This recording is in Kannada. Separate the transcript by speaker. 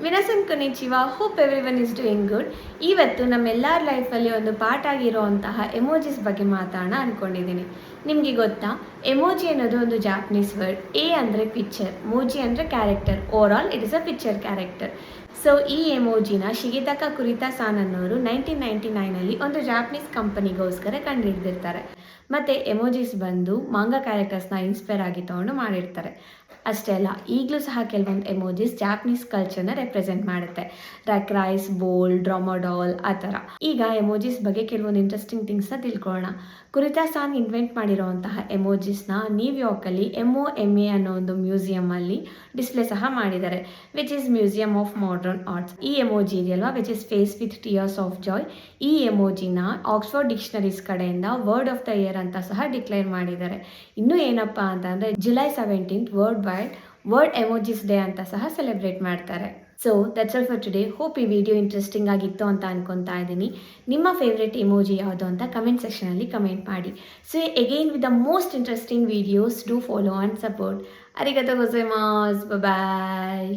Speaker 1: ಮಿನಸನ್ ಕೊನಿಚಿವಾ, hope everyone is doing good. ಇವತ್ತು ನಮ್ಮೆಲ್ಲರ ಲೈಫಲ್ಲಿ ಒಂದು ಪಾರ್ಟ್ ಆಗಿರುವಂತಹ ಎಮೋಜಿಸ್ ಬಗ್ಗೆ ಮಾತಾಡೋಣ ಅಂದ್ಕೊಂಡಿದ್ದೀನಿ. ನಿಮಗೆ ಗೊತ್ತಾ, ಎಮೋಜಿ ಅನ್ನೋದು ಒಂದು ಜಾಪನೀಸ್ ವರ್ಡ್. ಎ ಅಂದರೆ ಪಿಕ್ಚರ್, ಮೋಜಿ ಅಂದರೆ character. Over all it is a picture character. So ಈ ಎಮೋಜಿನ ಶಿಗಿತಕ ಕುರಿತಾಸಾನ್ ಅನ್ನೋರು 1999 ಒಂದು ಜಾಪನೀಸ್ ಕಂಪನಿಗೋಸ್ಕರ ಕಂಡುಹಿಡಿದಿರ್ತಾರೆ. ಮತ್ತು ಎಮೋಜಿಸ್ ಬಂದು ಮಾಂಗಾ ಕ್ಯಾರೆಕ್ಟರ್ಸ್ನ ಇನ್ಸ್ಪೈರ್ ಆಗಿ ತೊಗೊಂಡು ಮಾಡಿರ್ತಾರೆ. ಅಷ್ಟೇ ಅಲ್ಲ, ಈಗಲೂ ಸಹ ಕೆಲವೊಂದು ಎಮೋಜಿಸ್ ಜಾಪನೀಸ್ ಕಲ್ಚರ್ನ ರೆಪ್ರೆಸೆಂಟ್ ಮಾಡುತ್ತೆ. ಲೈಕ್ ರೈಸ್ ಬೋಲ್, ಡ್ರಾಮೋಡಾಲ್ ಆ ಥರ. ಈಗ ಎಮೋಜಿಸ್ ಬಗ್ಗೆ ಕೆಲವೊಂದು ಇಂಟ್ರೆಸ್ಟಿಂಗ್ ಥಿಂಗ್ಸ್ನ ತಿಳ್ಕೊಳ್ಳೋಣ. ಕುರಿತಾಸಾನ್ ಇನ್ವೆಂಟ್ ಮಾಡಿರೋವಂತಹ ಎಮೋಜಿಸ್ನ ನ್ಯೂಯಾರ್ಕಲ್ಲಿ MoMA ಅನ್ನೋ ಒಂದು ಮ್ಯೂಸಿಯಮಲ್ಲಿ ಡಿಸ್ಪ್ಲೇ ಸಹ ಮಾಡಿದ್ದಾರೆ, which is museum of modern arts. ಈ ಎಮೋಜಿ ಇದೆಯಲ್ವಾ, which is face with tears of joy, ಈ ಎಮೋಜಿನ ಆಕ್ಸ್ಫರ್ಡ್ ಡಿಕ್ಷನರೀಸ್ ಕಡೆಯಿಂದ ವರ್ಡ್ ಆಫ್ ದ ಇಯರ್ ಅಂತ ಸಹ ಡಿಕ್ಲೇರ್ ಮಾಡಿದ್ದಾರೆ. ಇನ್ನೂ ಏನಪ್ಪ ಅಂತಂದರೆ ಜುಲೈ 17 ವರ್ಲ್ಡ್ ಎಮೋಜಿಸ್ ಡೇ ಅಂತ ಸಹ ಸೆಲೆಬ್ರೇಟ್ ಮಾಡ್ತಾರೆ. So that's all for today. Hope ಈ ವಿಡಿಯೋ ಇಂಟ್ರೆಸ್ಟಿಂಗ್ ಆಗಿತ್ತು ಅಂತ ಅನ್ಕೊತಾ ಇದ್ದೀನಿ. ನಿಮ್ಮ ಫೇವ್ರೆಟ್ ಎಮೋಜಿ ಯಾವುದು ಅಂತ ಕಮೆಂಟ್ ಸೆಕ್ಷನಲ್ಲಿ ಕಮೆಂಟ್ ಮಾಡಿ. So again with the most interesting videos, do follow and support. ಅರಿಗತೋ ಗೊಜೈಮಾಸ್. ಬಾಯ್.